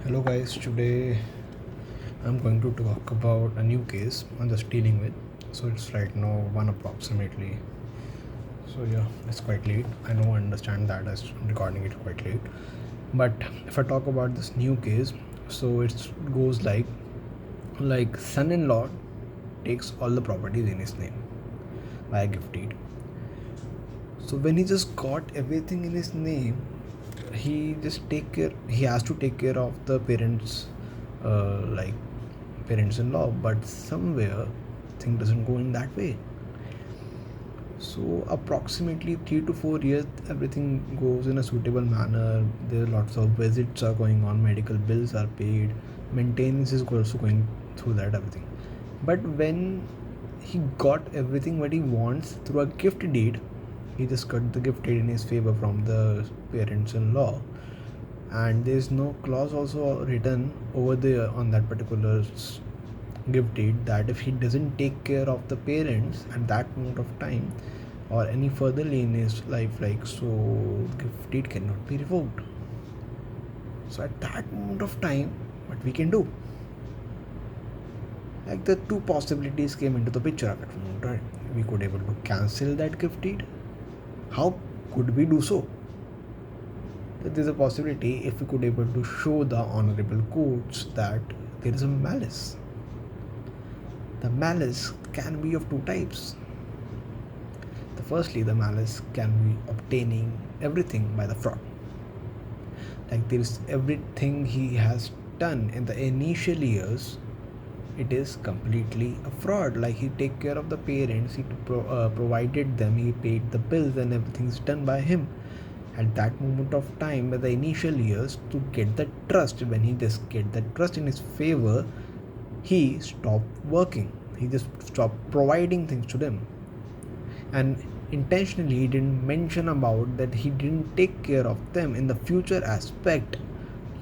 Hello guys, today I'm going to talk about a new case I'm just dealing with. So it's right now 1 approximately. So yeah, it's quite late. I know I understand that as I'm recording it quite late. But if I talk about this new case, so it goes like son-in-law takes all the properties in his name by a gift deed. So when he just got everything in his name, he has to take care of the parents, like parents-in-law, but somewhere thing doesn't go in that way. So approximately 3 to 4 years, everything goes in a suitable manner. There are lots of visits are going on, medical bills are paid, maintenance is also going through that everything. But when he got everything what he wants through a gift deed, he just got the gift deed in his favor from the parents-in-law, and there is no clause also written over there on that particular gift deed that if he doesn't take care of the parents at that moment of time or any further in his life, like so gift deed cannot be revoked. So at that moment of time, what we can do, like the two possibilities came into the picture at that moment, right? We could able to cancel that gift deed. How could we do so? There's a possibility if we could able to show the honorable courts that there is a malice. The malice can be of two types. Firstly, the malice can be obtaining everything by the fraud. Like there is everything he has done in the initial years, it is completely a fraud. Like he take care of the parents, he provided them, he paid the bills, and everything's done by him. At that moment of time, by the initial years, to get the trust, when he just get the trust in his favor, he stopped working. He just stopped providing things to them, and intentionally he didn't mention about that he didn't take care of them in the future aspect.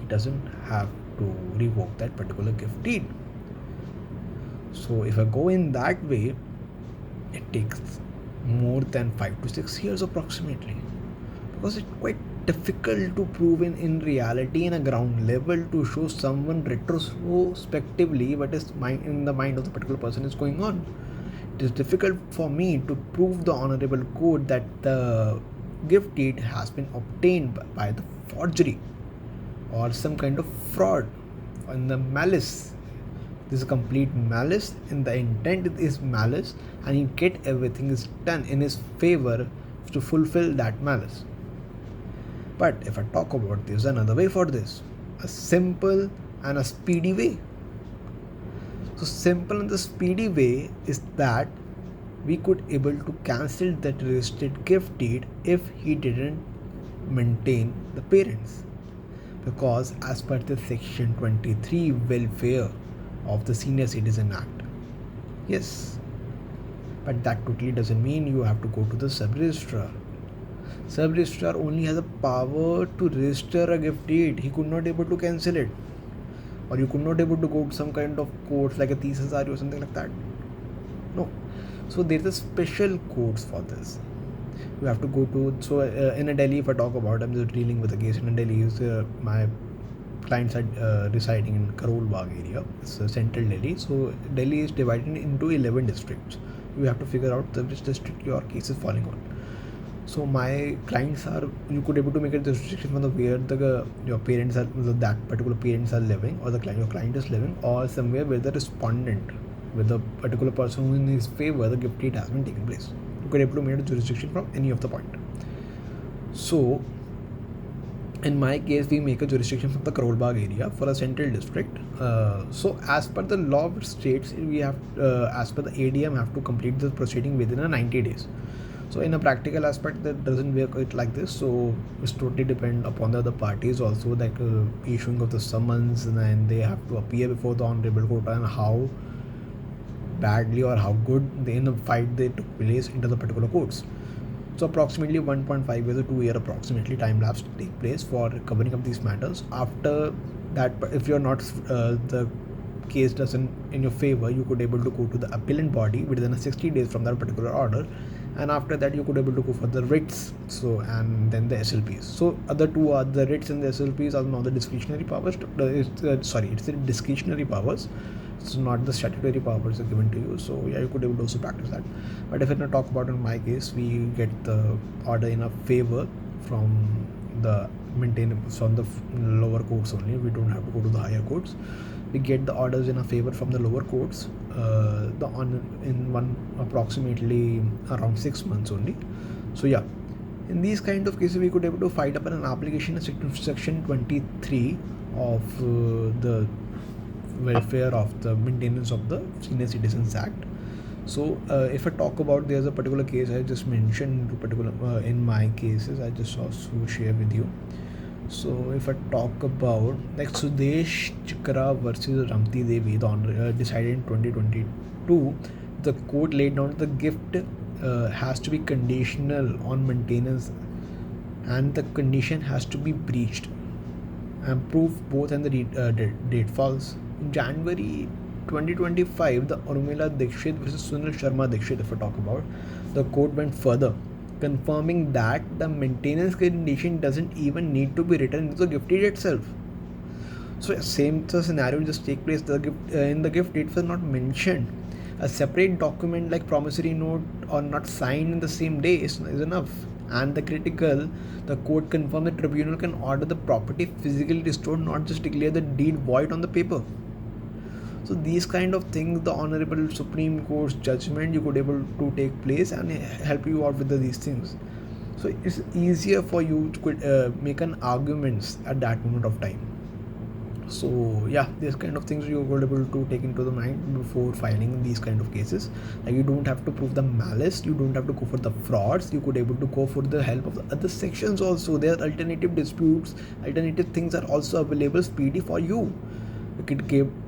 He doesn't have to revoke that particular gift deed. So if I go in that way, it takes more than 5 to 6 years approximately, because it's quite difficult to prove in reality in a ground level to show someone retrospectively what is in the mind of the particular person is going on. It is difficult for me to prove the honorable court that the gift deed has been obtained by the forgery or some kind of fraud and the malice. This is complete malice, and the intent is malice, and you get everything is done in his favor to fulfill that malice. But if I talk about this, another way for this, a simple and a speedy way. So simple and the speedy way is that we could able to cancel that registered gift deed if he didn't maintain the parents, because as per the section 23 welfare of the Senior Citizen Act. Yes, but that totally doesn't mean you have to go to the sub-registrar. Sub-registrar only has a power to register a gift deed. He could not able to cancel it, or you could not able to go to some kind of courts like a Tisasari or something like that. No. So there is a special courts for this. You have to go to, so in a Delhi, if I talk about, I'm just dealing with a case in a Delhi. My clients are residing in Karol Bagh area. It's central Delhi. So Delhi is divided into 11 districts. You have to figure out which district your case is falling on. So my clients are, you could able to make a restriction from the where your parents are, that particular parents are living, or your client is living, or somewhere where the respondent, with the particular person who in his favor the gift deed has been taken place. You could able to make a jurisdiction from any of the point. So in my case, we make a jurisdiction from the Karol Bagh area for a central district. So as per the law of states, we have, as per the ADM, have to complete the proceeding within a 90 days. So in a practical aspect, that doesn't work it like this. So it's totally depend upon the other parties also, like issuing of the summons, and then they have to appear before the honorable court, and how badly or how good in the fight they took place into the particular courts. So approximately 1.5 years or 2 year approximately time lapse take place for covering up these matters. After that, if you're not the case doesn't in your favor, you could able to go to the appellant body within 60 days from that particular order, and after that you could able to go for the writs, so and then the SLPs. So other two are the writs and the SLPs are now the discretionary powers. It's the discretionary powers. It's not the statutory powers are given to you. So yeah, you could able to also practice that. But if I talk about in my case, we get the order in a favor from the maintenance on the lower courts only. We don't have to go to the higher courts. We get the orders in a favor from the lower courts in one approximately around 6 months only. So yeah, in these kind of cases we could able to fight up an application in section 23 of the welfare of the maintenance of the Senior Citizens Act. So if I talk about, there's a particular case I just mentioned in my cases I just also share with you. So if I talk about like Sudesh Chikra versus Ramti Devi, decided in 2022, the court laid down the gift has to be conditional on maintenance, and the condition has to be breached and proof both and the date falls. In January 2025, the Urmila Dikshit versus Sunil Sharma Dikshit, if I talk about, the court went further, confirming that the maintenance condition doesn't even need to be written into the gift deed itself. So same scenario just take place. In the gift deed was not mentioned. A separate document like promissory note or not signed in the same day is enough. And the court confirmed the tribunal can order the property physically restored, not just declare the deed void on the paper. So these kind of things, the Honorable Supreme Court's judgment, you could able to take place and help you out with these things. So it's easier for you to make an arguments at that moment of time. So yeah, these kind of things you could able to take into the mind before filing these kind of cases. Like you don't have to prove the malice, you don't have to go for the frauds, you could able to go for the help of the other sections also. There are alternative disputes, alternative things are also available speedy for you,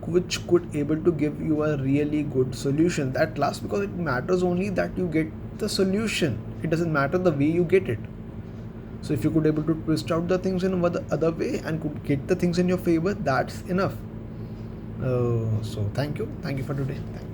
which could able to give you a really good solution that lasts, because it matters only that you get the solution. It doesn't matter the way you get it. So if you could able to twist out the things in the other way and could get the things in your favor, that's enough. So thank you for today. Thank you.